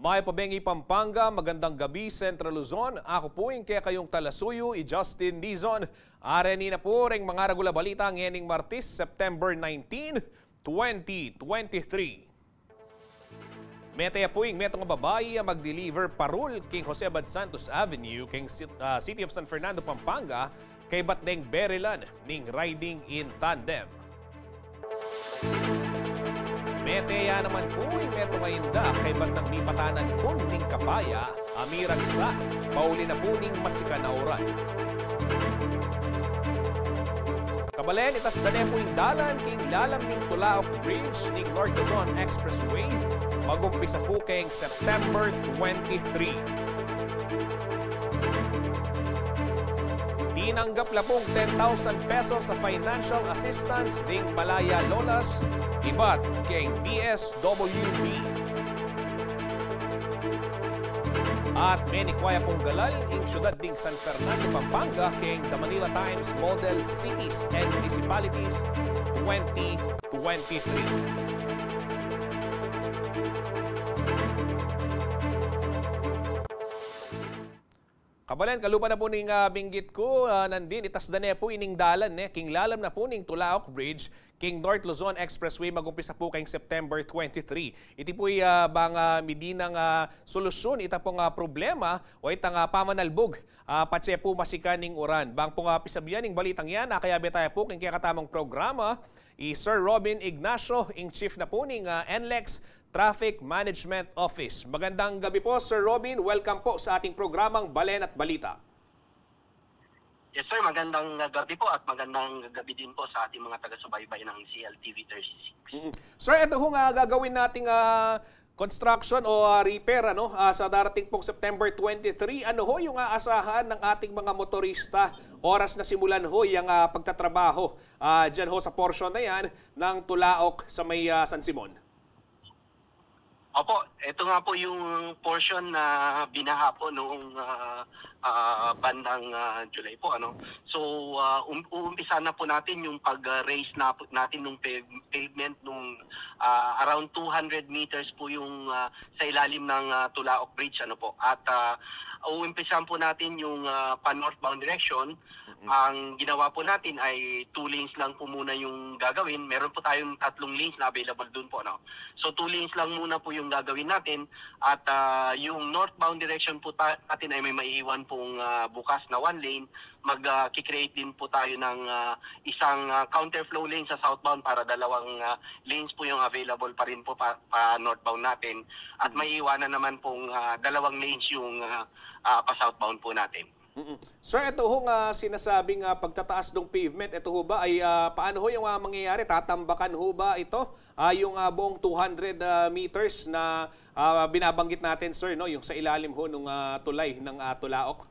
May Pabengi, Pampanga, magandang gabi, Central Luzon. Ako po yung kaya kayong talasuyo, Justin Dizon. Areni na po ring mga ragula balita ngayon Martes, September 19, 2023. Metaya po yung metong babae mag-deliver parol king Jose Abad Santos Avenue, king City of San Fernando, Pampanga, kay Batdeng Berilan ning riding in tandem. Meteya naman po yung meto ngayon da kay Batang Mipatanan po ning Kapaya, amirag sa pauli na po ning Masikanauran. Kabalen, itas dane po yung dalan king lalam ning Tulaok Bridge ning North Luzon Expressway, mag-umpisa po kayong September 23. Tinanggap na pong 10,000 pesos sa financial assistance ding Malaya Lolas, iba't keng DSWB. At menikwaya pong galal ing syudad ding San Fernando, Pampanga, keng The Manila Times Model Cities and Municipalities 2023. Kabalen, kalupa na po ning binggit ko, nandin, itas dane po ining dalan, king lalam na po ning Tulaok Bridge, king North Luzon Expressway, mag-umpisa po kayong September 23. Iti po bang midinang solusyon, ita pong problema, o itang pamanalbog, patse po masikaning uran. Bang pong pisabihan ning balitang yan, kaya betaya po king kaya katamang programa, Sir Robin Ignacio, ing chief na po ning NLEX Traffic Management Office. Magandang gabi po, Sir Robin. Welcome po sa ating programang Balen at Balita. Yes, sir. Magandang gabi po at magandang gabi din po sa ating mga taga-subaybay ng CLTV 36. Sir, ito ho nga gagawin nating construction o repair sa darating pong September 23. Ano ho yung aasahan ng ating mga motorista oras na simulan ho yung pagtatrabaho dyan ho sa portion na yan ng Tulaok sa may San Simon? Opo, ito nga po yung portion na binaha po noong bandang July po. So, uumpisa na po natin yung pag-raise natin ng pavement nung around 200 meters po yung sa ilalim ng Tulaok Bridge. At uumpisahan po natin yung pa-northbound direction. Ang ginawa po natin ay 2 lanes lang po muna yung gagawin. Meron po tayong 3 lanes na available dun po. So 2 lanes lang muna po yung gagawin natin. At yung northbound direction po natin ay may maiiwan pong bukas na 1 lane. Mag-create din po tayo ng isang counterflow lane sa southbound para 2 lanes po yung available pa rin po pa northbound natin. At may iwanan naman pong 2 lanes yung pa southbound po natin. Sir, ito ho nga sinasabing pagtataas ng pavement, ito ho ba ay paano ho yung mangyayari? Tatambakan ho ba ito? Yung buong 200 meters na binabanggit natin, sir, yung sa ilalim ho ng tulay ng Tulaok?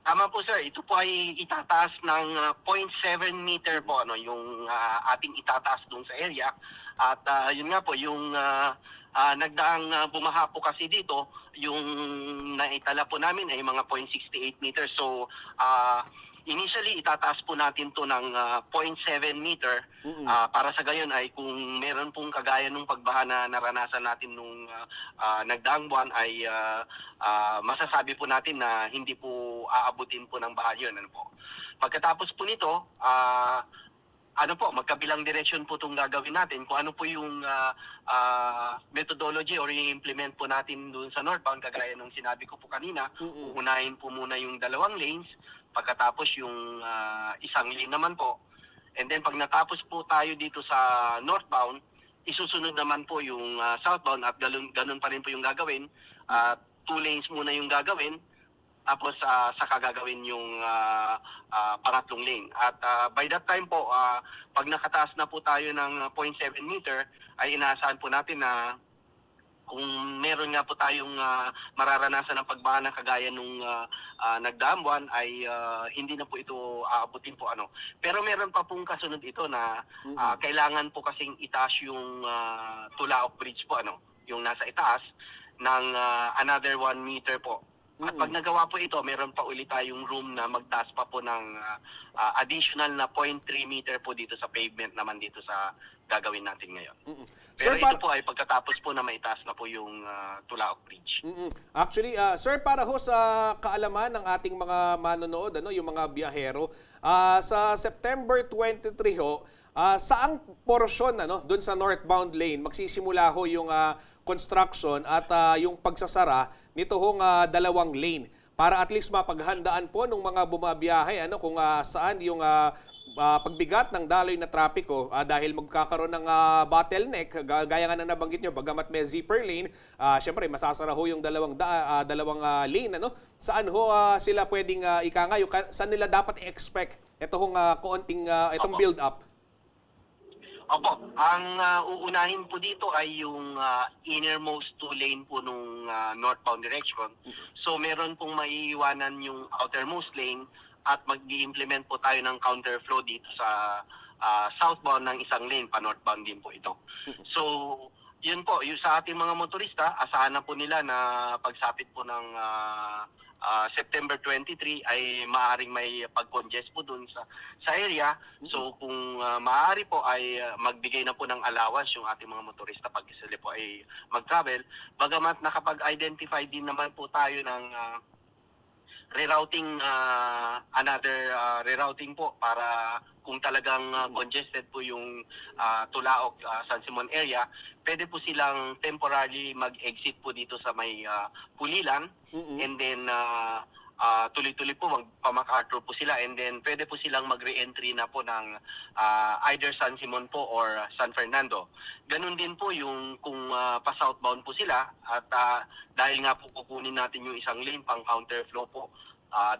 Tama po, sir. Ito po ay itataas ng 0.7 meter po yung ating itataas dun sa area. At yun nga po, yung nagdaang bumaha po kasi dito, yung naitala po namin ay mga 0.68 meters. So, initially, itataas po natin to ng 0.7 meter para sa gayon ay kung meron pong kagaya nung pagbaha na naranasan natin nung nagdaang buwan ay masasabi po natin na hindi po aabutin po ng baha yun. Pagkatapos po nito, ano po, magkabilang direksyon po itong gagawin natin. Kung ano po yung methodology or yung implement po natin doon sa northbound, kagaya ng sinabi ko po kanina, uunahin po muna yung 2 lanes, pagkatapos yung isang lane naman po. And then pag natapos po tayo dito sa northbound, isusunod naman po yung southbound at ganun pa rin po yung gagawin. 2 lanes muna yung gagawin, tapos saka gagawin yung pangatlong lane. At by that time po, pag nakataas na po tayo ng 0.7 meter, ay inaasahan po natin na kung meron nga po tayong mararanasan ng pagbaha na kagaya nung nagdaang buwan, ay hindi na po ito aabutin po. Pero meron pa pong kasunod ito na kailangan po kasing itaas yung Tulaok Bridge po, yung nasa itaas ng another 1 meter po. At pag nagawa po ito, meron pa ulit tayong room na magtaas pa po ng additional na 0.3 meter po dito sa pavement naman dito sa gagawin natin ngayon. Pero Sir, ito po ay pagkatapos po na maitaas na po yung Tulaok Bridge. Actually, sir, para ho sa kaalaman ng ating mga manonood, yung mga biyahero, sa September 23 ho, saang porsyon doon sa northbound lane magsisimula ho yung construction at yung pagsasara nito hong 2 lane para at least mapaghandaan po ng mga bumabiyahe kung saan yung pagbigat ng daloy na trapiko dahil magkakaroon ng bottleneck gaya nga na nabanggit nyo, bagamat may zipper lane, syempre masasara ho yung dalawang lane. Saan ho sila pwedeng saan nila dapat i-expect itong itong build up? Opo, ang uunahin po dito ay yung innermost 2 lane po nung northbound direction. So meron pong maiiwanan yung outermost lane at mag-i-implement po tayo ng counterflow dito sa southbound ng isang lane, pa-northbound din po ito. So yun po, yung sa ating mga motorista, asahan na po nila na pagsapit po ng September 23 ay maaaring may pag-congest po dun sa area. So kung maaari po ay magbigay na po ng allowance yung ating mga motorista pag sila po ay mag-travel. Bagamat nakapag-identify din naman po tayo ng rerouting, rerouting po para kung talagang congested po yung Tulaok, San Simon area, pwede po silang temporarily mag-exit po dito sa may Pulilan, and then tuloy-tuloy po magpa-MacArthur po sila, and then pwede po silang mag-re-entry na po ng either San Simon po or San Fernando. Ganun din po yung kung pa-southbound po sila at dahil nga po kukunin natin yung isang lane pang counterflow po,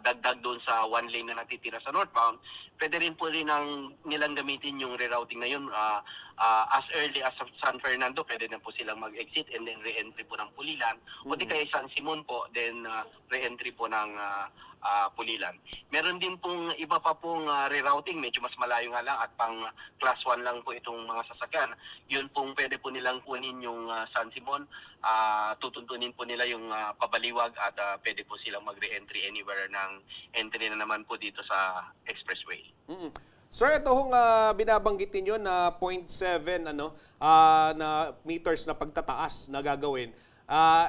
dagdag doon sa 1 lane na natitira sa northbound, pwede rin po nilang gamitin yung rerouting na yun as early as San Fernando, pwede na po silang mag-exit and then re-entry po ng Pulilan. O di kaya San Simon po, then re-entry po ng Pulilan. Meron din pong iba pa pong rerouting, medyo mas malayo nga lang at pang class 1 lang po itong mga sasakyan. Yun pong pwede po nilang kunin yung San Simon, tutuntunin po nila yung Pabaliwag at pwede po silang mag-re-entry anywhere ng entry na naman po dito sa expressway. Sir, ito hong binabanggit ninyo na 0.7 na meters na pagtataas na gagawin.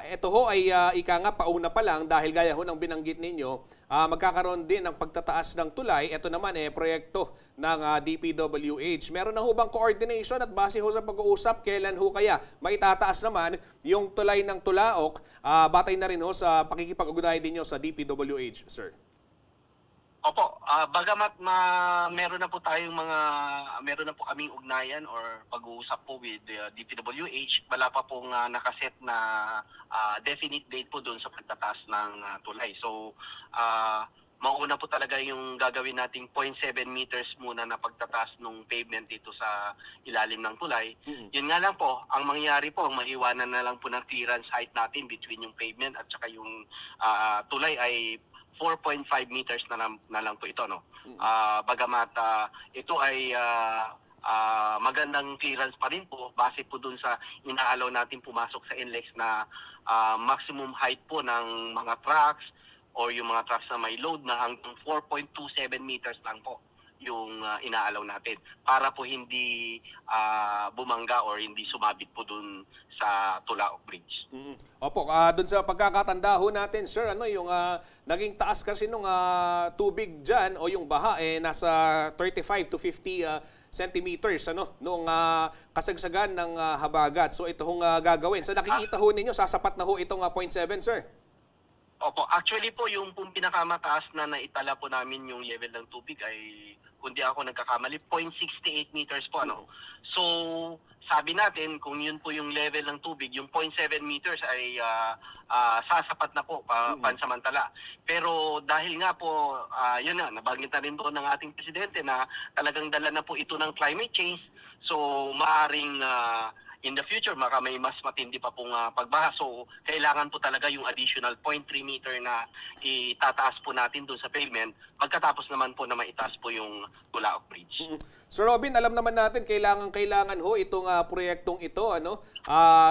Ito ho ay ika nga pauna pa lang dahil gaya ho ng binanggit ninyo, magkakaroon din ng pagtataas ng tulay. Ito naman proyekto ng DPWH. Meron na ho bang coordination at base ho sa pag-uusap, kailan ho kaya maitataas naman yung tulay ng Tulaok, batay na rin ho sa pakikipag-ugnayan din nyo sa DPWH, sir? Opo, bagamat meron na po kaming ugnayan or pag-uusap po with DPWH, wala pa pong nakaset na definite date po doon sa pagtataas ng tulay. So, mauna po talaga yung gagawin nating 0.7 meters muna na pagtataas ng pavement dito sa ilalim ng tulay. Yun nga lang po, ang mangyari po, ang maiwanan na lang po ng clearance height natin between yung pavement at saka yung tulay ay 4.5 meters na lang po ito, bagamat ito ay magandang clearance pa rin po base po dun sa inaalaw natin pumasok sa NLEX na maximum height po ng mga trucks or yung mga trucks na may load na hanggang 4.27 meters lang po yung inaalaw natin para po hindi bumangga or hindi sumabit po dun sa Tulaok Bridge. Opo, dun sa pagkakatanda ho natin, sir, yung naging taas kasi nung tubig dyan o yung baha, nasa 35 to 50 centimeters nung kasagsagan ng habagat. So ito hong gagawin. Sa nakikita ho ninyo, sasapat na ho itong 0.7, sir? Opo, actually po yung pinakamataas na naitala po namin yung level ng tubig ay, kung di ako nagkakamali, 0.68 meters po. So, sabi natin, kung yun po yung level ng tubig, yung 0.7 meters ay sasapat na po pansamantala. Pero dahil nga po, yun na, nabanggit na rin doon ng ating presidente na talagang dala na po ito ng climate change. So, maaring in the future, baka may mas matindi pa pong pagbaha. So, kailangan po talaga yung additional 0.3 meter na itataas po natin doon sa pavement. Pagkatapos naman po na maitaas po yung Tulaok Bridge. Sir Robin, alam naman natin, kailangan ho itong proyektong ito.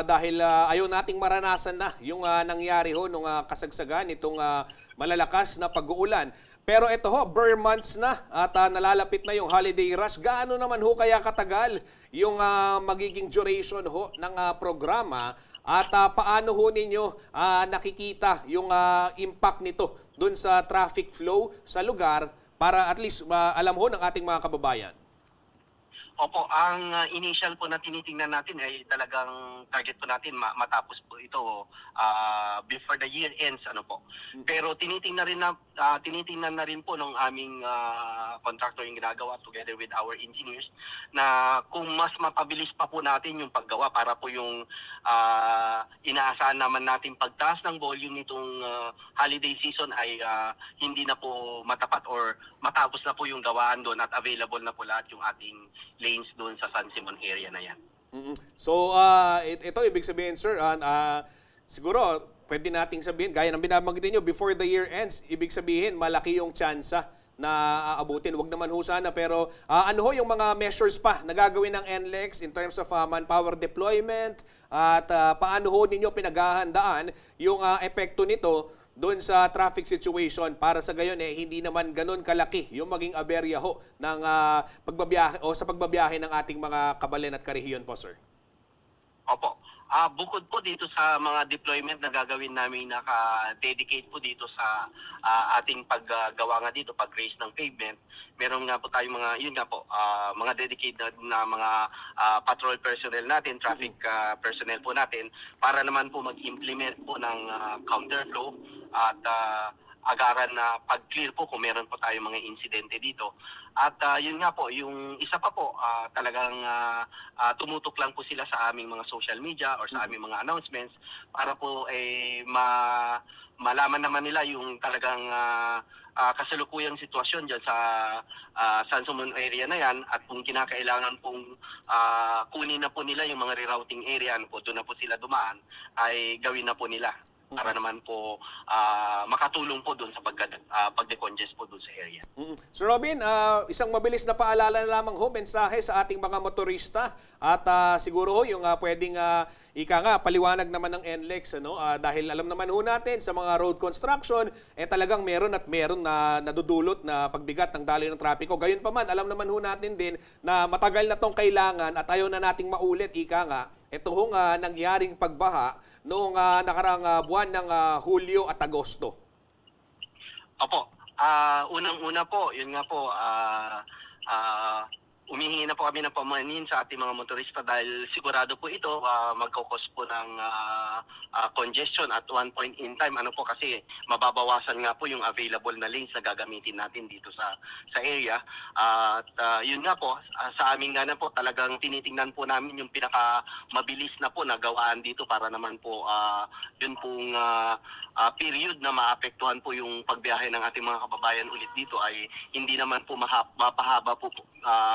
Dahil ayaw nating maranasan na yung nangyari ho nung kasagsagan, itong malalakas na pag-uulan. Pero ito ho, bare months na at nalalapit na yung holiday rush. Gaano naman ho kaya katagal yung magiging duration ho ng programa at paano ho ninyo nakikita yung impact nito dun sa traffic flow sa lugar para at least alam ho ng ating mga kababayan? Opo, ang initial po na tinitingnan natin ay talagang target po natin matapos po ito before the year ends po. Pero tinitingnan na rin po ng aming contractor yung ginagawa together with our engineers na kung mas mapabilis pa po natin yung paggawa para po yung inaasahan naman natin pagtaas ng volume nitong holiday season ay hindi na po matapat or matapos na po yung gawaan doon at available na po lahat yung ating lanes doon sa San Simon area na yan. So, ito ibig sabihin, sir, siguro pwede nating sabihin, gaya ng binabanggitin nyo, before the year ends, ibig sabihin malaki yung tsansa na aabutin. Huwag naman ho sana, pero ano ho yung mga measures pa na gagawin ng NLEX in terms of manpower deployment at paano ho ninyo pinaghahandaan yung epekto nito doon sa traffic situation para sa gayon hindi naman ganun kalaki yung maging aberya ho ng pagbabiyahe o sa pagbabiyahe ng ating mga kabalan at karehiyon po, sir? Opo. Bukod po dito sa mga deployment na gagawin namin naka-dedicate po dito sa ating paggawa nga dito, pag-raise ng pavement, meron nga po tayong mga dedicated na mga patrol personnel natin, traffic personnel po natin, para naman po mag-implement po ng counterflow at agaran na pag-clear po kung meron po tayong mga insidente dito. At yun nga po, yung isa pa po, talagang tumutok lang po sila sa aming mga social media or sa aming mga announcements para po malaman naman nila yung talagang kasalukuyang sitwasyon dyan sa San Simon area na yan at kung kinakailangan pong kunin na po nila yung mga rerouting area po, doon na po sila dumaan, ay gawin na po nila para naman po makatulong po doon sa pag-decongest po doon sa area. Sir Robin, isang mabilis na paalala na lamang ho, mensahe sa ating mga motorista at siguro ho yung pwedeng paliwanag naman ng NLEX dahil alam naman ho natin sa mga road construction talagang meron na nadudulot na pagbigat ng daloy ng trapiko. Gayon pa man, alam naman ho natin din na matagal na tong kailangan at ayaw na nating maulit ito hong nangyaring pagbaha noong nakaraang buwan ng Hulyo at Agosto. Opo. Unang-una po, yun nga po, umihingi na po kami ng pamanin sa ating mga motorista dahil sigurado po ito magkakos po ng congestion at one point in time. Kasi mababawasan nga po yung available na lanes na gagamitin natin dito sa area. At yun nga po, sa amin nga na po talagang tinitingnan po namin yung pinakamabilis na po na gawaan dito para naman po yun pong period na maapektuhan po yung pagbiyahe ng ating mga kababayan ulit dito ay hindi naman po mapahaba po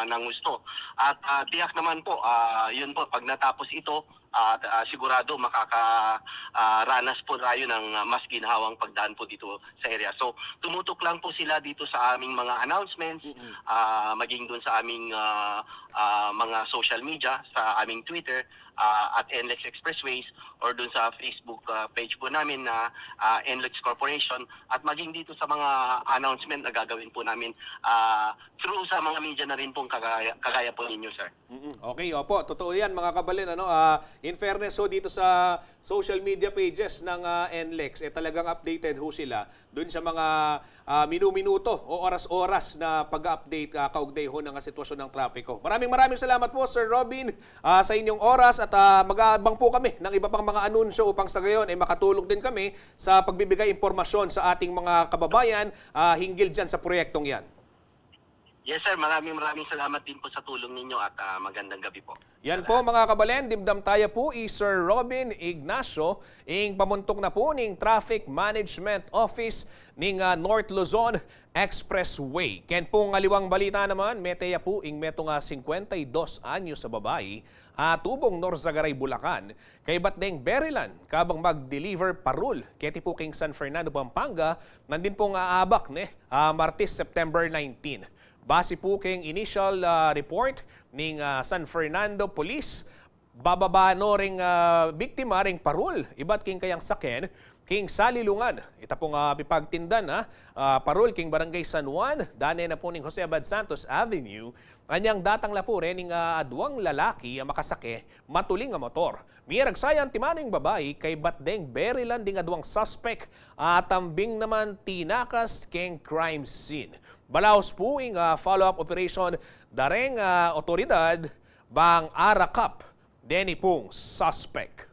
ng gusto. At tiyak naman po, yun po, pag natapos ito, sigurado makakaranas po tayo ng mas ginhawang pagdaan po dito sa area. So, tumutok lang po sila dito sa aming mga announcements, maging doon sa aming mga social media, sa aming Twitter, at NLEX Expressways or dun sa Facebook page po namin na NLEX Corporation at maging dito sa mga announcement na gagawin po namin through sa mga media na rin pong kagaya po ninyo, sir. Okay, opo. Totoo yan, mga kabalin. In fairness ho, dito sa social media pages ng NLEX, talagang updated ho sila dun sa mga minu-minuto o oras-oras na pag-update kaugnay ho ng sitwasyon ng trapiko. Maraming salamat po, Sir Robin, sa inyong oras at mag-aabang po kami ng iba pang mga anunsyo upang sa gayon ay makatulong din kami sa pagbibigay impormasyon sa ating mga kababayan hinggil dyan sa proyektong yan. Yes, sir. Maraming salamat din po sa tulong ninyo at magandang gabi po. Yan po mga kabalen, dimdam tayo po Sir Robin Ignacio, ing pamuntok na po ning Traffic Management Office ning North Luzon Expressway. Ken pong aliwang balita naman, meteya po ing metong 52 anyos sa babae, tubong Norzagaray, Bulacan, kay Batdeng Berilan, kabang mag-deliver parol, keti po king San Fernando, Pampanga, nandin pong aabak Martes, September 19. Base po kayong initial report ng San Fernando Police, bababa no ring biktima ring parol. Iba't king kayang saken, king salilungan. Ita pong pipagtindan parol king Barangay San Juan, dane na po ning Jose Abad Santos Avenue. Anyang datang la po rin ng duwang lalaki makasake, matuling nga motor. Miyaragsayan timaning babae kay Batdeng Berilan ding aduang suspect tambing naman tinakas king crime scene. Balaos po ing follow-up operation dareng otoridad bang arakap deni pong suspect.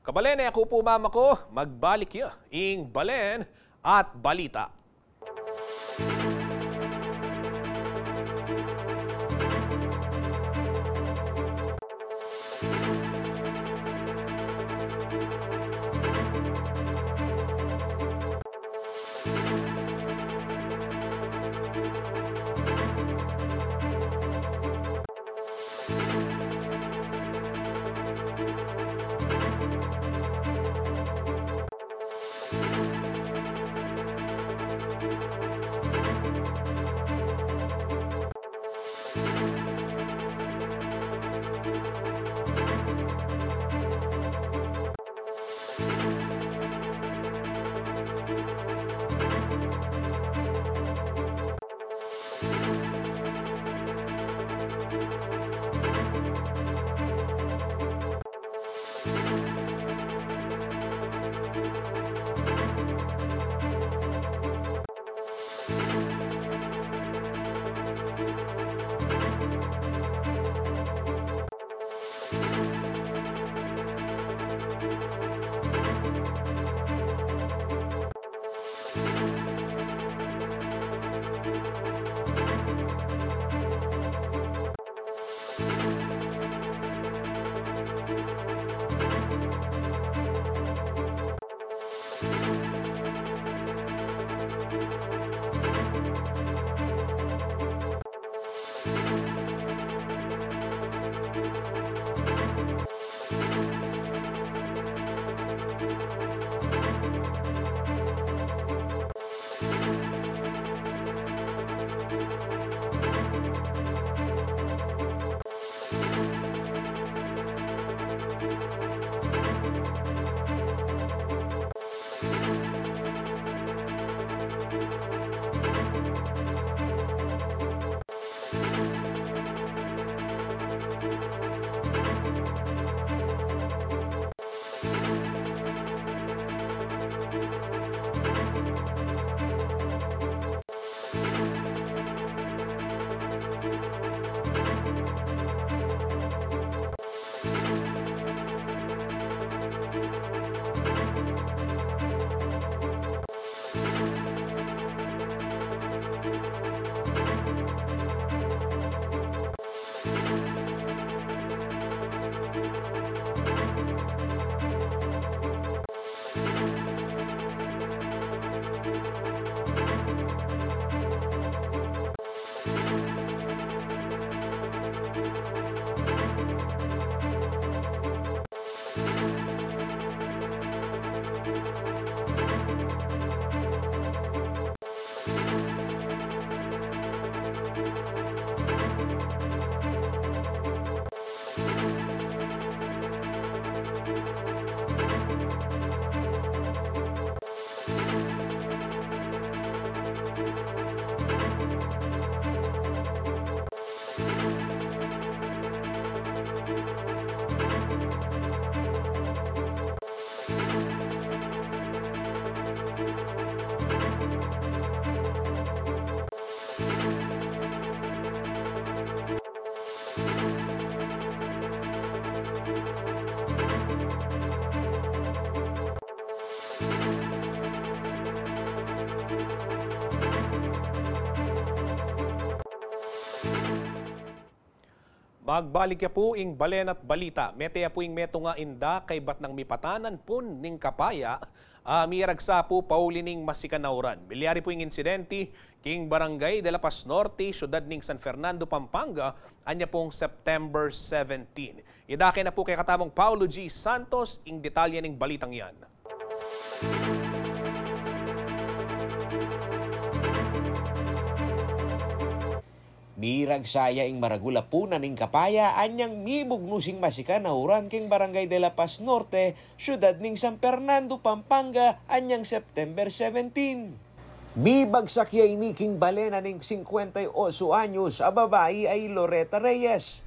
Kabalen, ako po mama ko, magbalik ya ing balen at balita. Magbalik ya po ing balen at balita. Mete ya po ing meto nga inda kay bat ng mipatanan pun ning kapaya. Miragsa po pauli ning masikanauran. Milyari po ing insidente king Barangay de la Paz Norte, syudad ning San Fernando, Pampanga, anya pong September 17. Idake na po kay katamong Paulo G. Santos ing detalye ning balitang yan. Mirag saya ing maragula po na ning kapaya anyang mibugnusing masikanauran king Barangay de la Paz Norte, syudad ning San Fernando, Pampanga, anyang September 17. Mibagsak yay ni king balena ning 58 anyos, a babae ay Loretta Reyes.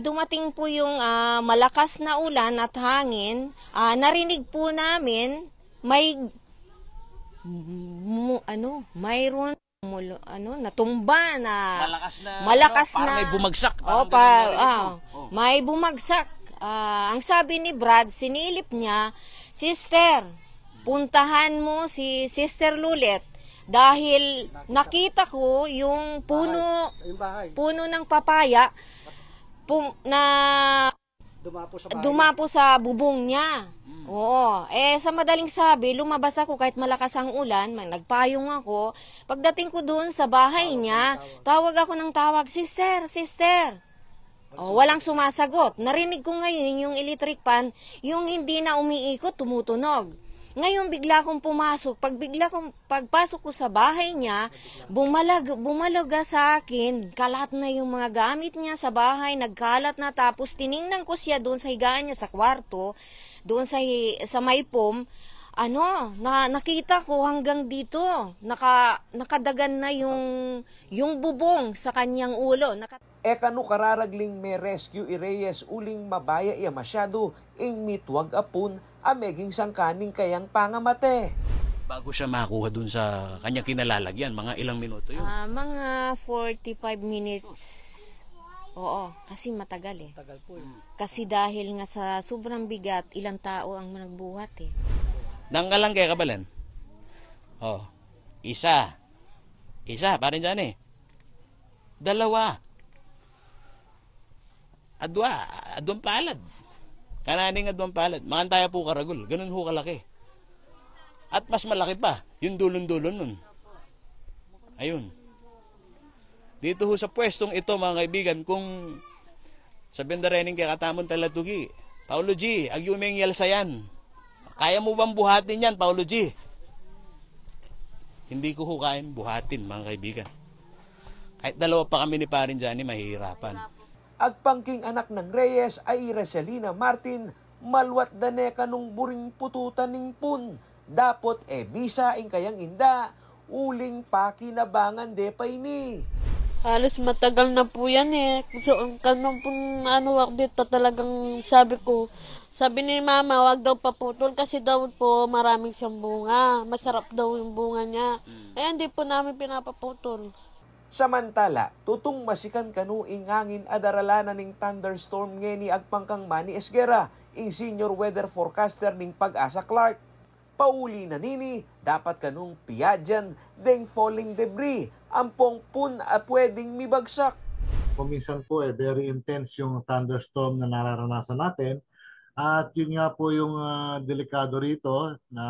Dumating po yung malakas na ulan at hangin. Narinig po namin mayroon natumba na malakas na may bumagsak. May bumagsak. Ang sabi ni Brad, sinilip niya, "Sister, puntahan mo si Sister Lulet dahil nakita ko yung puno ng papaya na dumapo sa bubong niya." Oo. Sa madaling sabi, lumabas ako kahit malakas ang ulan, nagpayong ako. Pagdating ko doon sa bahay niya, tawag ako ng tawag, "Sister, sister." Walang sumasagot. Narinig ko ngayon yung electric pan, yung hindi na umiikot, tumutunog. Ngayon bigla akong pumasok. Pagpasok ko sa bahay niya, bumalaga sa akin. Kalat na yung mga gamit niya sa bahay, nagkalat na. Tapos tiningnan ko siya doon sa higaan niya sa kwarto, doon sa may pom. Nakita ko hanggang dito. Nakadagan na yung bubong sa kanyang ulo. Kanu kararagling may rescue Reyes uling mabaya iya masyado ing mitwag apun ameging sangkaning kayang pangamate. Bago siya makuha dun sa kanyang kinalalagyan, mga ilang minuto yun? Mga 45 minutes. Oo, kasi matagal Tagal po Kasi dahil nga sa sobrang bigat, ilang tao ang nagbuhat Nanggalang kay kabalan? Isa, parin dyan Dalawa. Adwang palad. Kananing adwang palad. Makantaya po karagul. Ganun ho kalaki. At mas malaki pa. Yung dulon-dulon nun. Ayun. Dito ho sa pwestong ito mga kaibigan, kung sabihin na rin kay katamon talatugi, Paulo G, agyumeng yalsayan. Kaya mo bang buhatin yan, Paulo G? Hindi ko ho kayang buhatin mga kaibigan. Kahit dalawa pa kami ni parin dyan, mahihirapan. Agpangking anak ng Reyes ay Reselina Martin, malwat dane kanung buring pututan ning pun. Dapot bisa ing kayang inda, uling pakinabangan de pay ni. Halos matagal na po yan So, kanong pong dito talagang sabi ni mama, wag daw paputol kasi daw po maraming siyang bunga. Masarap daw yung bunga niya. Hindi po namin pinapaputol. Samantala, tutong masikan kanu ingangin adaralana ning thunderstorm ngeni agpangkang Manny Esguera, ing senior weather forecaster ning Pag-asa Clark. Pauli na nini, dapat kanung piyadyan deng falling debris, ampong pun pwedeng mibagsak. Kuminsan po very intense yung thunderstorm na nararanasan natin. At yun nga po yung delikado rito na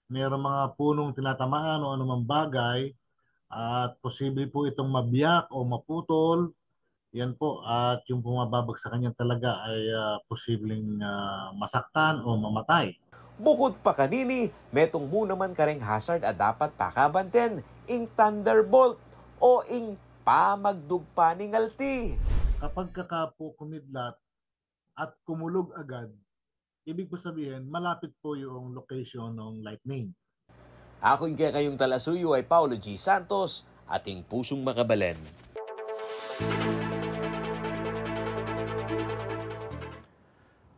mayroong mga punong tinatamaan o anumang bagay at posible po itong mabiyak o maputol. Yan po. At yung pumababag sa kanya talaga ay posibleng masaktan o mamatay. Bukod pa kanini, metong mo naman kareng hazard at dapat pakabanten ing thunderbolt o ing pamagdugpa ning alti. Kapag kakapo kumidlat at kumulog agad, ibig po sabihin malapit po yung location ng lightning. Ako yung kayong talasuyo ay Paulo G. Santos, ating pusong makabalan.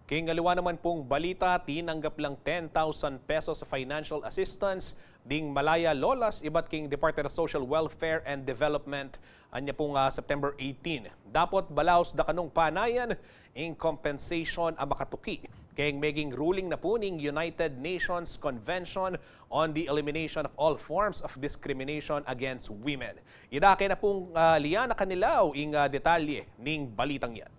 Kingaliwa naman pong balita, tinanggap lang 10,000 pesos sa financial assistance ding Malaya Lolas iba't king Department of Social Welfare and Development anya pong September 18. Dapat balaos da kanong panayan in compensation ang makatuki kayong maging ruling na po ning United Nations Convention on the Elimination of All Forms of Discrimination Against Women. Idake na pong Liana Canilaw ing detalye ning balitang yan.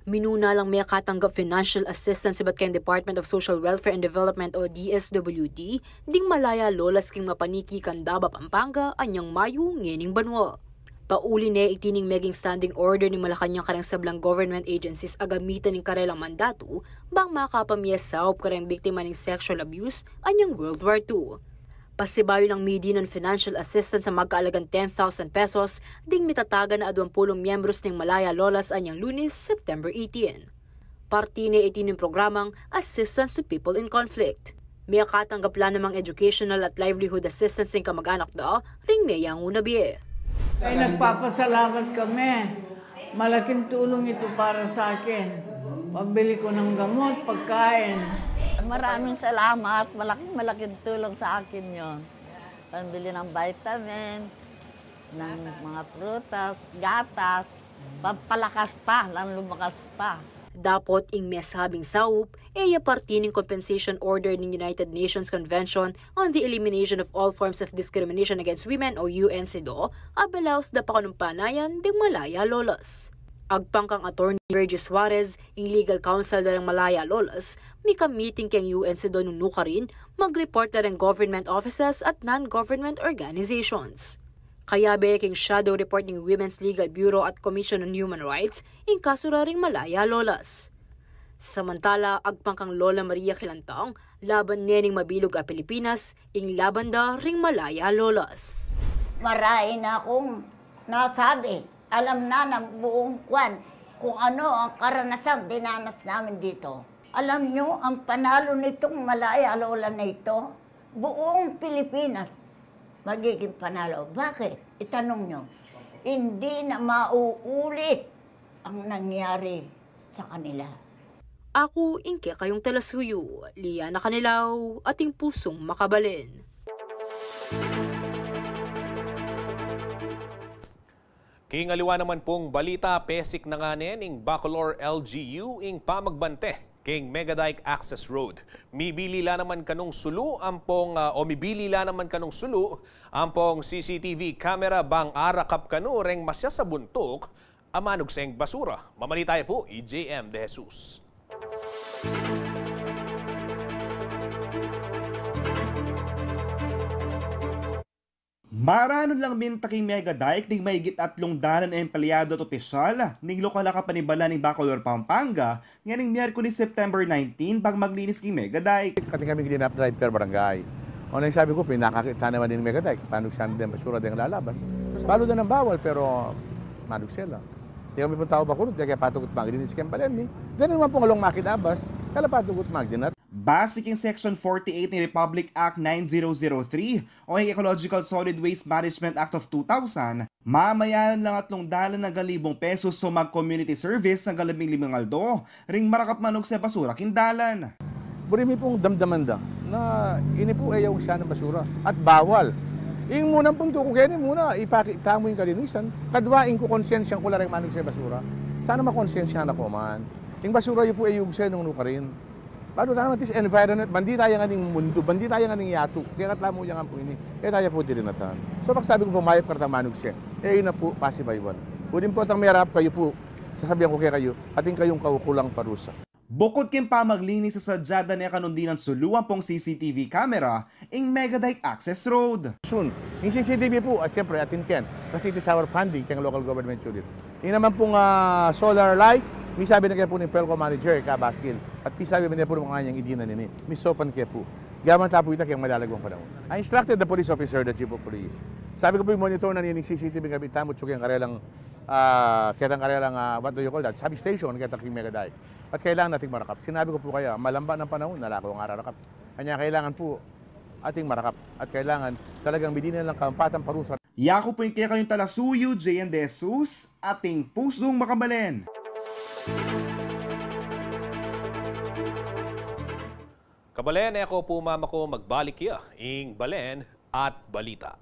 Minuna lang may katanggap financial assistance iba't kayong Department of Social Welfare and Development o DSWD, ding Malaya Lolas king mapaniki Candaba, Pampanga, anyang Mayu, ngening banwa. Pauli ne itining meging standing order ni Malacanang karang sablang government agencies agamitan ng karelang mandato bang makapamiyasawp karang biktima ng sexual abuse anyang World War II. Pasibayo ng media ng financial assistance sa magkaalagang 10,000 pesos ding mitataga na 20 miyembros ng Malaya Lolas anyang Lunes, September 18. Parte na itining programang Assistance to People in Conflict. May katanggap lang namang educational at livelihood assistance ng kamag-anak daw, ring niyang unabi. Ay nagpapasalamat kami. Malaking tulong ito para sa akin. Pambili ko ng gamot, pagkain. Maraming salamat. Malaking tulong sa akin yon. Pambili ng vitamin, ng mga prutas, gatas, pampalakas pa, lang lumakas pa. Dapat ing mesabing saup, parte ng compensation order ng United Nations Convention on the Elimination of All Forms of Discrimination Against Women o UNCEDAW, abalaos da pakanumpanayan ng Malaya Lolas. Agpangkang attorney Regis Suarez, ing legal counsel ng Malaya Lolas, may ka-meeting kang UNCEDAW nunuka rin, mag-report na rin government offices at non-government organizations. Kaya king shadow report ng Women's Legal Bureau at Commission on Human Rights, ing kasura ring Malaya Lolas. Samantala, agpangkang Lola Maria Kilantang, laban nening mabilog a Pilipinas, ing laban da ring Malaya Lolas. Maray na akong nasabi. Alam na ng buong kwan kung ano ang karanasang dinanas namin dito. Alam nyo, ang panalo nitong Malaya Lola na ito, buong Pilipinas magiging panalo. Bakit? Itanong nyo. Hindi na mauulit ang nangyari sa kanila. Ako, ingke kayong talasuyo, Liana Canilaw, ating pusong makabalin. Kingaliwa naman pong balita, pesik na nga ning Bacolor LGU ing pamagbante king Megadike Access Road. Mibili la naman kanong sulu ampong CCTV camera bang arakap kanu reng masya sa buntok amanog seng basura. Mamalita po EJM De Jesus. Maranon lang mintaking Megadike ning mahigit 3 danan na empleyado at opisyal ning lokal na kapanibala ning Bacolor, Pampanga nganing Miyerkules September 19 pag maglinis king Megadike. Kami clean up drive per barangay. O nang sabi ko, pinakakita naman din Megadike. Paano siya din basura din lalabas. Balo na ng bawal pero manok sila. Di kami pong tao Bacolor, kaya patugot maglinis king Palemi. Ganun naman pong along makinabas, kala patugot magdinat. Basic in Section 48 ng Republic Act 9003 o ang Ecological Solid Waste Management Act of 2000, mamayanan lang 3,000 pesos so mag-community service ng 15 aldo, ring marakap manog sa basura kindalan. Burimi pong damdaman da na ini po ayaw siya ng basura at bawal. Yung munang punto ko kaya muna ipakita mo yung kalinisan, kadwain ko konsensyang ko lang manog sa basura. Sana makonsensya na ko man. Yung basura yung po ayaw siya nung nuka rin. Paano tayo natin sa environment, bandi tayo nga ng mundo, bandi tayo nga ng yato, kaya katla mo yan po ini, kaya tayo po dirinatan. So pag sabi ko pumayap kartang manog siya, yun na po, pasibaywan. Kung po atang mayarap kayo po, sasabihan ko kaya kayo, ating kayong kaukulang parusa. Bukod kin pa maglinis sa sadyada na kanundinan suluan pong CCTV camera in Megadike Access Road. Soon, yung CCTV po, siyempre atin ken, kasi it is our funding kaya local government unit. Yung naman pong solar light, may sabi na kaya po ni Pelco Manager, Kabaskil, at sabi na po ng mga kanyang idina nini, may sopan kaya po. Gaman tapo ita kaya madalagwang panahon. I instructed the police officer, the chief of police. Sabi ko po yung monitor na niya CCTV kami tamot yung karelang, what do you call that, substation, kaya taking Megadike. At kailangan nating marakap. Sinabi ko po kaya, malamba ng panahon, nalako ang ararakap. Kanya kailangan po ating marakap. At kailangan talagang bidinin lang kampatang parusa. Yako po yung kaya kayong talasuyo, JN De Jesus, ating pusong makabalen. Kabalen, ako po mama ko magbalik ya, ing balen at balita.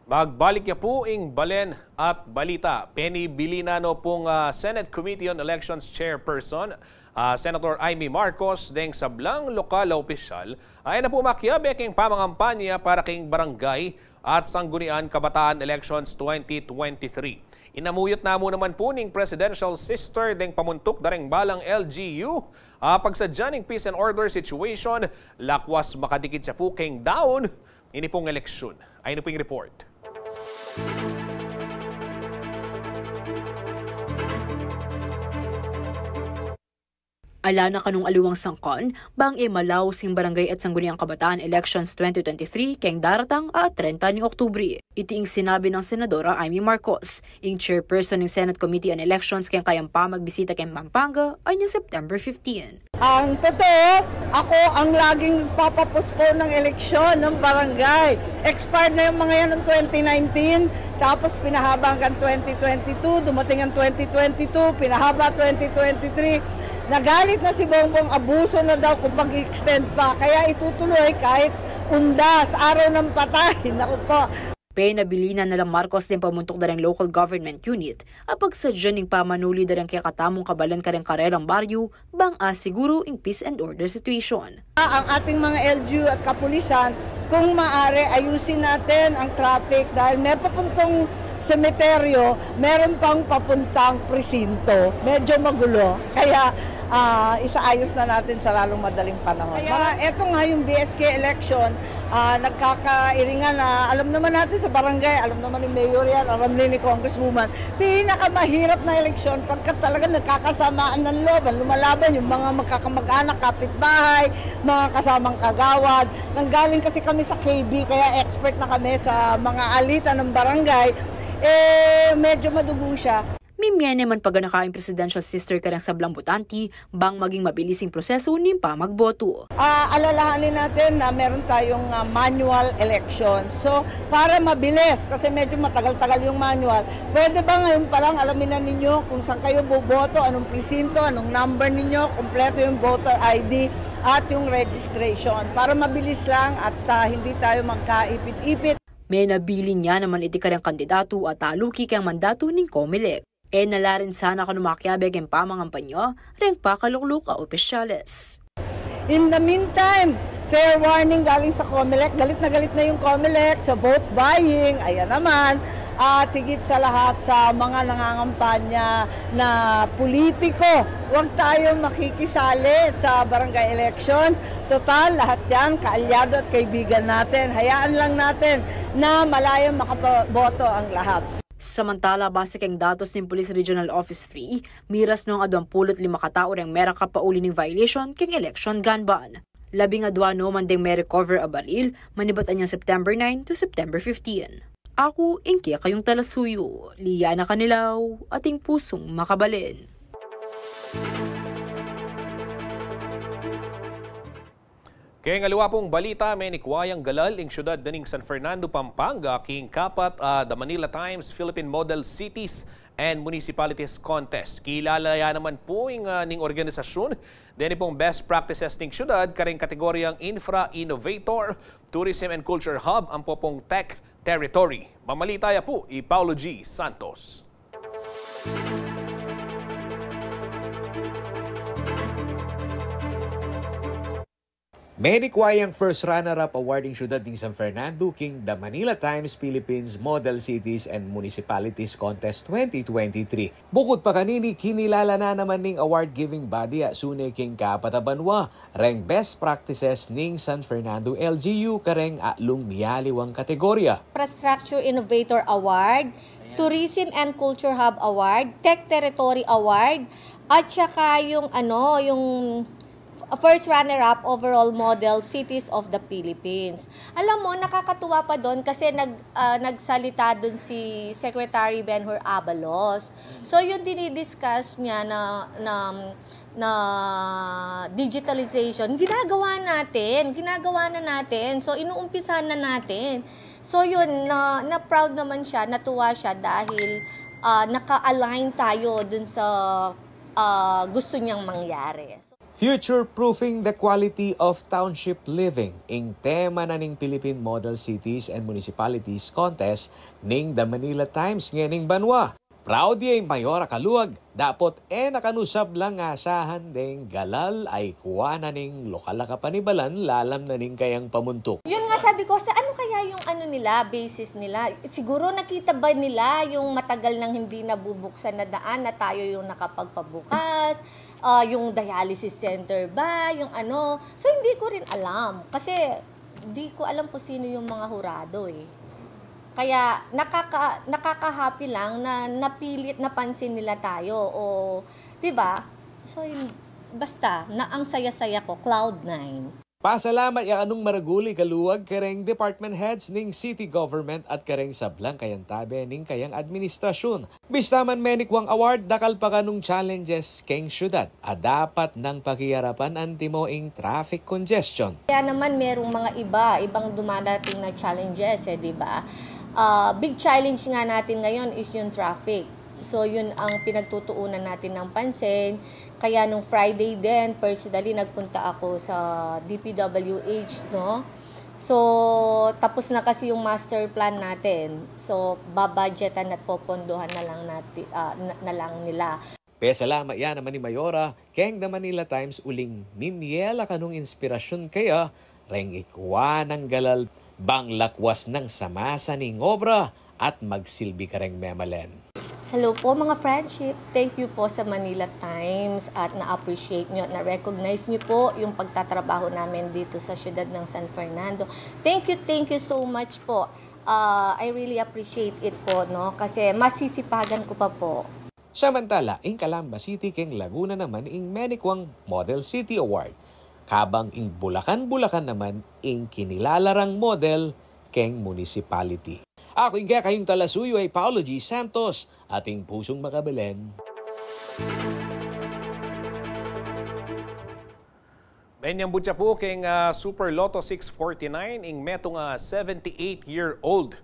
Magbalik niya po ing balen at balita. Penny Bilinano pong Senate Committee on Elections Chairperson, Senator Amy Marcos, deng sablang lokal na opisyal, ay na po makiabeking pamangampanya para king barangay at sanggunian kabataan elections 2023. Inamuyot na mo naman po ning presidential sister deng pamuntok dareng balang LGU. Pagsadya ning peace and order situation, lakwas makadikit siya po king down ini pong eleksyon. Ayun po yung report. Ala na kanong aluwang sangkon, bang malaw sing barangay at sangguniang kabataan elections 2023 keng daratang 30 ni Oktubre. Itiing sinabi ng Senadora Amy Marcos, ing chairperson ng Senate Committee on Elections keng kayampa magbisita keng Pampanga ay ng September 15. Ang totoo, ako ang laging nagpapapuspon ng eleksyon ng barangay. Expired na yung mga yan ng 2019, tapos pinahaba hanggang 2022, dumating ang 2022, pinahaba 2023. Nagalit na si Bongbong, abuso na daw kung pag-extend pa. Kaya itutuloy kahit undas, araw ng patay. Naku po. Pinabilinan na lang Marcos din pamuntok na rin local government unit at pagsadya ning pamanuli na rin kaya katamong kabalan ka rin karelang baryo bang siguro in peace and order situation. Ang ating mga LGU at kapulisan, kung maaari ayusin natin ang traffic dahil may papuntong semeteryo, meron pang papuntang presinto. Medyo magulo. Kaya isaayos na natin sa lalong madaling panahon. Kaya eto nga yung BSK election, nagkakairingan na alam naman natin sa barangay, alam naman ni Mayor yan, alam ni Congresswoman, pinakamahirap na eleksyon pagka talaga nagkakasamaan ng loob, lumalaban yung mga magkakamag-anak, kapitbahay, mga kasamang kagawad. Nanggaling kasi kami sa KB, kaya expert na kami sa mga alitan ng barangay, medyo madugo siya. Mimyene man pag nakaing presidential sister ka ng sablang butanti, bang maging mabilising proseso nin pa magboto. Alalahanin natin na meron tayong manual election. So, para mabilis, kasi medyo matagal-tagal yung manual, pwede ba ngayon pa lang alamin na ninyo kung saan kayo boboto, anong presinto, anong number ninyo, kompleto yung voter ID at yung registration. Para mabilis lang at hindi tayo magkaipit-ipit. May nabili niya naman iti karang kandidato at taluki kang mandato ning Comelec. Nalarin sana ka numakyabeg ang pamangampanyo, reng pakalukluka opisyales. In the meantime, fair warning galing sa Comelec. Galit na yung Comelec sa vote buying. Ayan naman. At higit sa lahat sa mga nangangampanya na politiko. Huwag tayong makikisali sa barangay elections. Total, lahat yan, kaalyado at kaibigan natin. Hayaan lang natin na malayang makaboto ang lahat. Samantala, base kang datos ng Police Regional Office 3, miras noong 25 katao ring merang kapauli ng violation keng election gun ban. 12 man ding may recover a baril, manibatan niya September 9 to September 15. Ako, ingkya kayong talasuyo, Liana Canilaw, ating pusong makabalin. Kaya nga liwa pong balita, may nikwayang galal ing syudad daning San Fernando, Pampanga, king kapat the Manila Times Philippine Model Cities and Municipalities Contest. Kilalaya naman po ning organisasyon, deni pong best practices ning syudad, karing kategoryang Infra Innovator, Tourism and Culture Hub, ang popong Tech Territory. Mamalitaya po, Paulo G. Santos. May nikwayang first runner-up awarding syudad ng San Fernando king the Manila Times Philippines Model Cities and Municipalities Contest 2023. Bukod pa kanini, kinilala na naman ning award-giving body sune king Kapatabanwa, reng best practices ning San Fernando LGU kareng atlong miyaliwang kategorya. Infrastructure Innovator Award, Tourism and Culture Hub Award, Tech Territory Award, at saka yung first runner-up overall model Cities of the Philippines. Alam mo, nakakatuwa pa doon kasi nagsalita doon si Secretary Benhur Abalos. So yung dinidiscuss niya na digitalization, ginagawa na natin. So inuumpisahan na natin. So yun, na-proud naman siya, natuwa siya dahil naka-align tayo doon sa gusto niyang mangyari. Future-proofing the quality of township living ing tema na ning Philippine Model Cities and Municipalities Contest ning The Manila Times nganing banwa. Proud yung Mayora Kaluwag, dapot nakanusab lang nga asahan ding galal ay kuha na ning lokal na kapanibalan lalam na ning kayang pamuntok. Yun nga sabi ko, sa ano kaya yung nila, basis nila? Siguro nakita ba nila yung matagal nang hindi nabubuksan na daan na tayo yung nakapagpabukas? Yung dialysis center ba? Yung ano? So hindi ko rin alam. Kasi hindi ko alam kung sino yung mga hurado eh. Kaya nakaka-happy lang na napilit napansin nila tayo o 'di ba? So basta na ang saya-saya ko, Cloud9. Pasalamat ya anong maraguli kaluwag kareng department heads ning city government at kareng sablang kayang tabi ning kayang administrasyon. Bistaman menikwang award dakal pa kanong challenges keng syudad a dapat nang pakiyarapan antimoing traffic congestion. Kaya naman merong mga ibang dumadating na challenges di ba? Big challenge nga natin ngayon is yung traffic. So yun ang pinagtutuunan natin ng pansin. Kaya nung Friday din, personally nagpunta ako sa DPWH, no? So tapos na kasi yung master plan natin. So babudgetan at popondohan na lang natin na lang nila. Salamat yan naman ni Mayora, keng The Manila Times uling mimiela kanong inspirasyon kaya reng ikwa ng galal bang lakwas ng samasa ning obra at magsilbi ka reng memalen. Hello po mga friendship. Thank you po sa Manila Times at na-appreciate nyo at na-recognize nyo po yung pagtatrabaho namin dito sa siyudad ng San Fernando. Thank you so much po. I really appreciate it po, no? Kasi masisipagan ko pa po. Samantala, ing Calamba City keng Laguna naman ing Menikwang Model City Award. Kabang ing Bulacan naman ing kinilalarang model keng municipality. Ako ing kayong talasuyo ay Paolo G. Santos, ating pusong makabelen. Benyang butya po keng Super Lotto 649 ing metong 78-year-old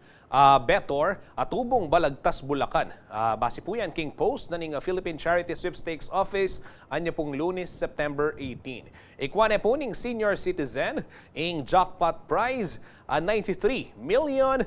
Betor at ubong Balagtas, Bulacan. Base po yan king post na ning Philippine Charity Sweepstakes Office anya pong Lunes, September 18. Ikwane po ning senior citizen ing jackpot prize 93,693,905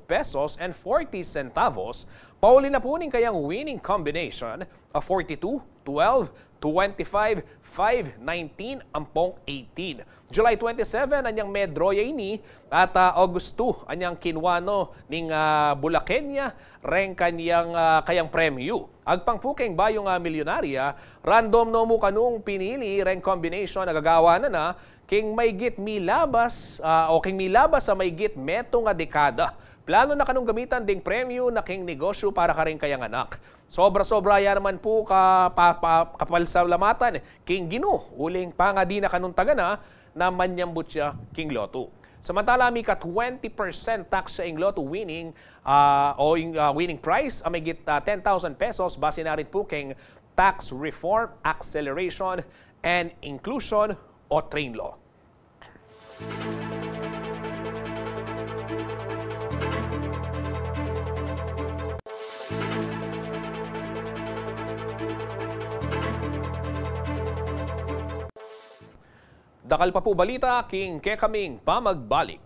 pesos and 40 centavos. Pauli na po ning kayang winning combination 42, 12, 25, 5, 19, ampong 18. July 27, anyang Medroya ini at August 2, anyang Kinwano ning Bulacania, reng kanyang kayang premyu. Agpangpukeng bayong milyonarya, random no mo kanung pinili, reng combination nagagawa na king may git milabas o king milabas sa may git metong dekada. Plano na kanong gamitan ding premyo na king negosyo para ka rin kayang anak. Sobra-sobra yan naman po kapalsalamatan king Gino. Uling pangadi na kanong tagana na manyambut siya king Lotto. Samantala, may ka 20% tax sa ing Lotto winning winning price may git 10,000 pesos. Base na rin po king Tax Reform, Acceleration, and Inclusion o TRAIN Law. Dakal pa po balita, king kekaming pamagbalik.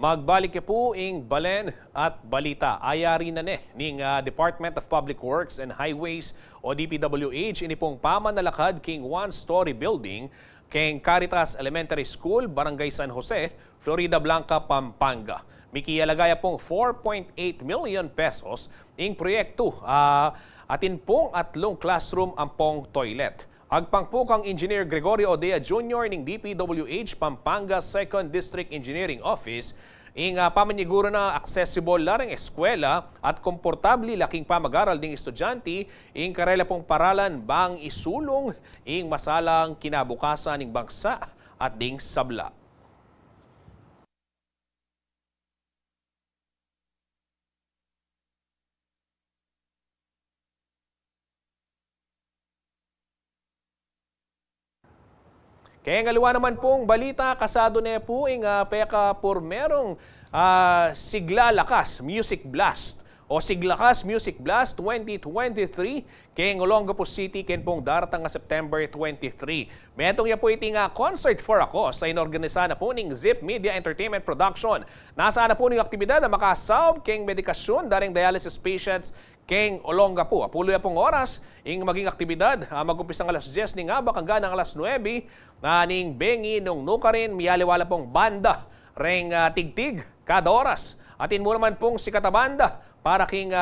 Magbalik po ing balen at balita. Ayari na ning Department of Public Works and Highways o DPWH ini pong pamanalakad king one-story building king Caritas Elementary School, Barangay San Jose, Florida Blanca, Pampanga. Mikiyalagaya pong 4.8 million pesos ing proyekto atin pong 3 classroom ampong toilet. Agpangpukang Engineer Gregorio Odea Jr. ning DPWH Pampanga 2nd District Engineering Office ing pamaniguro na accessible larang eskwela at komportable laking pamag-aral ding estudyante ing karela pong paralan bang isulong ing masalang kinabukasan ning bangsa at ding sabla. Kaya ngalawa naman pong balita, kasado na po ing peka por merong Siglalakas Music Blast o Siglakas Music Blast 2023 kay Olongapo City ken pong daratang nga September 23. Metong ya po iting concert for ako sa inorganisa na po ning Zip Media Entertainment Production. Nasaan na po ning aktibidad na makasaw keng medikasyon daring dialysis patients keng Olongapo. Apulo ya pong oras ing maging aktibidad mag-umpisang alas 10 ning abak hanggang alas 9 ning bengi nung nukarin miyaliwala pong banda reng tigtig kada oras. Atin mo naman pong si katabanda para king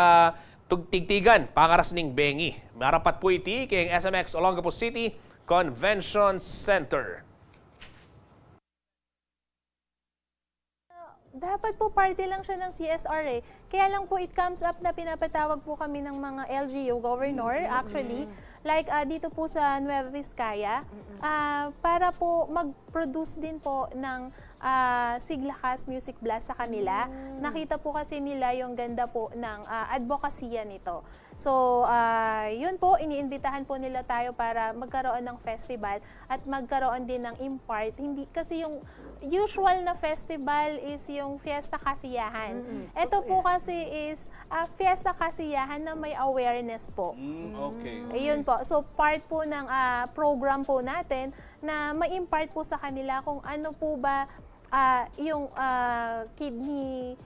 tugtigtigan pangaras ning bengi. Marapat po iti king SMX Olongapo City Convention Center. Dapat po party lang siya ng CSR eh. Kaya lang po it comes up na pinapatawag po kami ng mga LGU governor actually. Like dito po sa Nueva Vizcaya para po mag-produce din po ng Siglakas Music Blast sa kanila. Nakita po kasi nila yung ganda po ng advokasya nito. So, yun po, iniimbitahan po nila tayo para magkaroon ng festival at magkaroon din ng impart. Hindi, kasi yung usual na festival is yung Fiesta Kasiyahan. Ito po kasi is Fiesta Kasiyahan na may awareness po. Okay. Ayun po. So, part po ng program po natin na ma-impart po sa kanila kung ano po ba yung kidney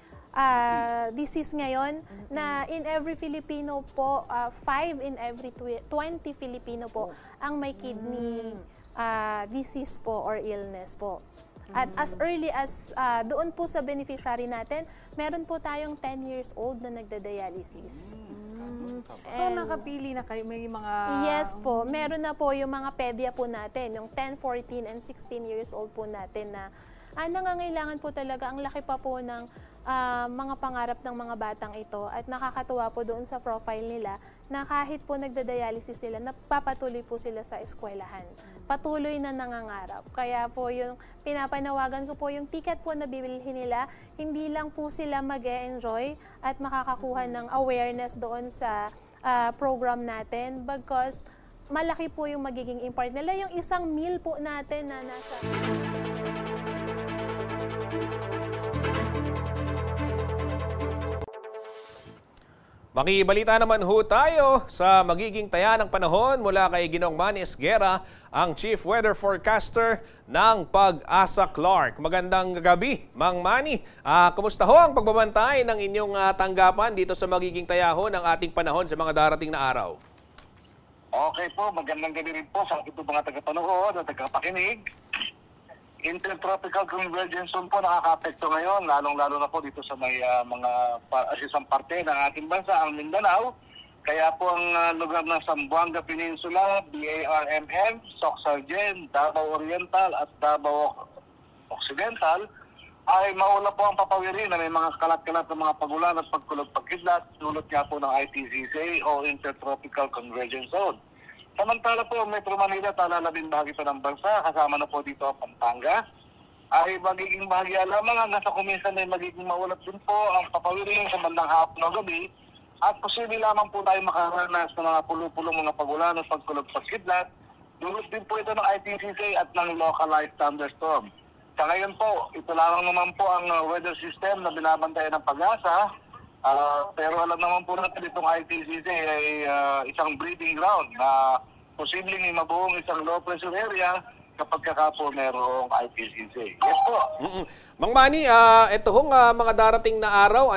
disease ngayon na in every Filipino po, 5 in every 20 Filipino po ang may kidney disease po or illness po. At as early as doon po sa beneficiary natin, meron po tayong 10 years old na nagda-dialysis. So, nakapili na kayo? May mga... Yes po. Meron na po yung mga pedya po natin, yung 10, 14, and 16 years old po natin na nangangailangan po talaga, ang laki pa po ng mga pangarap ng mga batang ito at nakakatuwa po doon sa profile nila na kahit po nagda-dialysis sila, napapatuloy po sila sa eskwelahan. Patuloy na nangangarap. Kaya po yung pinapanawagan ko po yung ticket po na bibilhin nila, hindi lang po sila mag-e-enjoy at makakakuha ng awareness doon sa program natin because malaki po yung magiging import nila. Yung isang meal po natin na nasa... Makibalita naman ho tayo sa magiging taya ng panahon mula kay Ginong Manny Esguera, ang Chief Weather Forecaster ng Pag-asa Clark. Magandang gabi, Mang Manny. Kumusta ho ang pagbabantay ng inyong tanggapan dito sa magiging taya ho ng ating panahon sa mga darating na araw? Okay po, magandang gabi rin po sa ito mga tagapanood at tagapakinig. Intertropical convergence zone po nakaka-apekto ngayon, lalong-lalo na po dito sa may mga isang parte ng ating bansa, ang Mindanao. Kaya po ang lugar ng Zamboanga Peninsula, BARMM, Soc-Sargen, Davao Oriental at Davao Occidental ay maula po ang papawirin na may mga kalat-kalat ng mga pagulan at pagkulog-pagkidlat, dulot nga po ng ITCZ o Intertropical Convergence Zone. Samantala po, Metro Manila, talalabing bahagi pa ng bansa, kasama na po dito ang Pampanga, ay magiging bahagya lamang ang nasa kuminsan ay magiging maulat din po ang papawirin sa bandang hapon ng gabi at posible lamang po tayo makaranas ng mga pulo-pulong mga pagulan at pagkulog-pagkidlat. Dulot din po ito ng ITCZ at ng localized thunderstorm. Sa ngayon po, ito lamang naman po ang weather system na binabantayan ng Pag-asa. Pero alam naman po natin itong ITCZ ay isang breeding ground na posibleng mabuong isang low pressure area kapag po merong IPCC. Yes po. Mang Manny, ito hong mga darating na araw,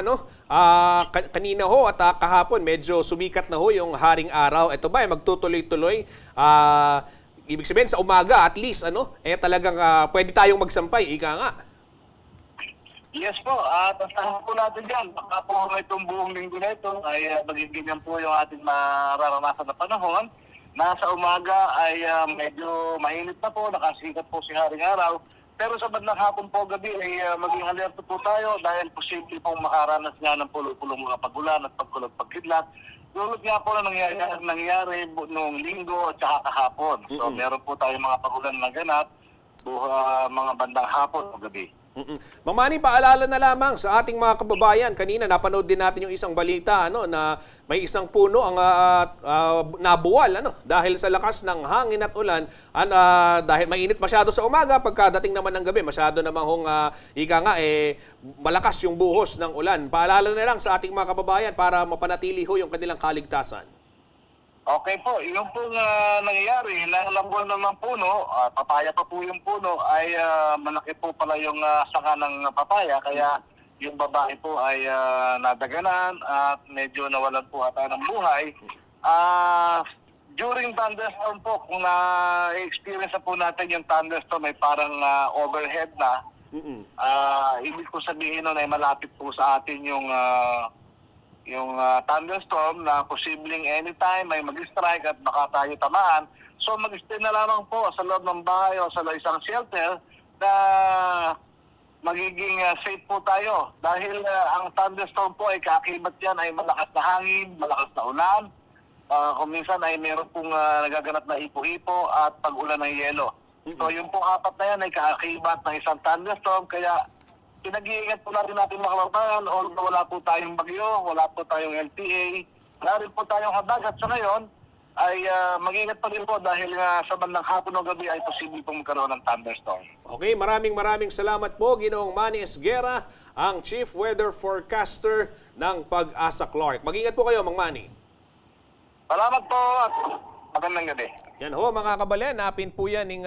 kanina ho at kahapon medyo sumikat na ho yung Haring Araw. Ito ba magtutuloy-tuloy? Ibig sabihin sa umaga at least talagang pwede tayong magsampay, ika nga. Yes po, tasahan po natin dyan. Baka po itong buong linggo na ito ay magiging ganyan po yung ating mararanasan na panahon. Nasa umaga ay medyo mainit na po, nakasikat po si Haring Araw. Pero sa bandang hapon po gabi ay maging alerto po tayo dahil posible pong makaranas nga ng pulo-pulong mga pagulan at pagkulog-pagkidlat. Tulad nga po na nangyari noong linggo at saka kahapon. So meron po tayong mga pagulan na ganap, mga bandang hapon o gabi. Mang Manny, paalala na lamang sa ating mga kababayan. Kanina napanood din natin yung isang balita na may isang puno ang nabuwal dahil sa lakas ng hangin at ulan. Dahil mainit masyado sa umaga, pagkadating naman ng gabi, masyado namang malakas yung buhos ng ulan. Paalala na lang sa ating mga kababayan para mapanatili ho yung kanilang kaligtasan. Okay po, yung pong nangyayari, nalabuan naman puno, papaya pa po yung puno, ay malaki po pala yung sanga ng papaya, kaya yung babae po ay nadaganan at medyo nawalan po ata ng buhay. During thunderstorm po, kung na-experience po natin yung thunderstorm ay parang overhead na, ibig ko sabihin nun ay malapit po sa atin yung thunderstorm na posibleng anytime may mag-strike at baka tayo tamaan. So mag-stay na lamang po sa loob ng bahay o sa isang shelter na magiging safe po tayo. Dahil ang thunderstorm po ay kaakibat yan ay malakas na hangin, malakas na ulan. Kung minsan ay meron pong nagaganap na ipo-ipo at pag-ulan ng yelo. So yung pong apat na yan ay kaakibat ng isang thunderstorm, kaya pinag-iingat po natin mga kababayan, although wala po tayong bagyo, wala po tayong LTA, wala rin po tayong habagat sa ngayon, ay mag-iingat pa rin po dahil sa bandang hapon o gabi ay posible pong magkaroon ng thunderstorm. Okay, maraming salamat po, Ginoong Manny Esguera, ang Chief Weather Forecaster ng Pag-asa Clark. Mag-ingat po kayo, Mang Manny. Salamat po at magandang gabi. Yan ho, mga kabalen, napin po yan ng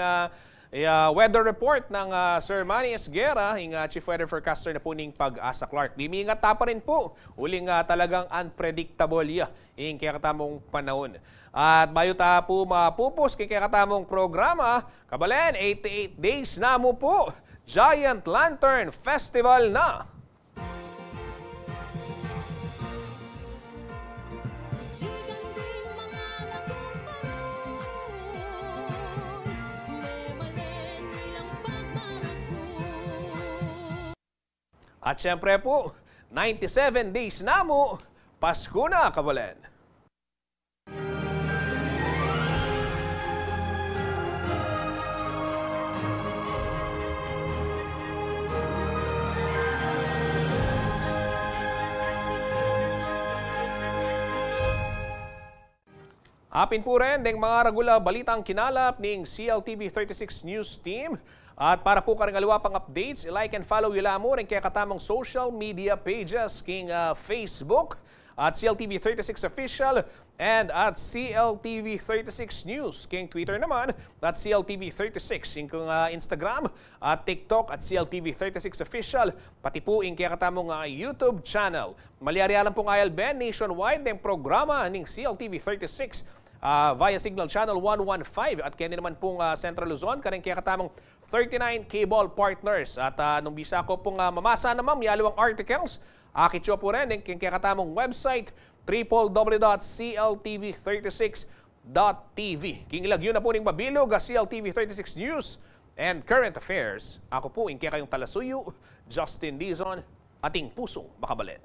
weather report ng Sir Manny Esguera, yung Chief Weather Forecaster na po ng Pag-asa Clark. Bimingat pa rin po, uling talagang unpredictable yung kakatamong panahon. At bayo ta po mapupos kay kakatamong programa, kabalen, 88 days na mo po, Giant Lantern Festival na! At syempre po, 97 days na mo, Pasko na, kabalen. Hapin po rin ng mga ragula balitang kinalap ng CLTV 36 News Team. At para po karangalawa pang updates, like and follow yun lamang rin kaya katamang social media pages king Facebook at CLTV 36 Official and at CLTV 36 News. King Twitter naman at CLTV 36. King Instagram at TikTok at CLTV 36 Official. Pati po yung kaya katamang YouTube channel. Malyarialan pong ILBN nationwide ng programa ng CLTV 36 via Signal Channel 115 at kaya naman pong Central Luzon, karing kaya katamang 39 cable partners. At nung bisa ko pong mamasa naman, yalawang articles, akityo po rin, kaya katamang website, www.cltv36.tv. Kingilag yun na po ning mabilog, CLTV 36 News and Current Affairs. Ako po, kaya kayong talasuyo, Justin Dizon, ating pusong makabalen.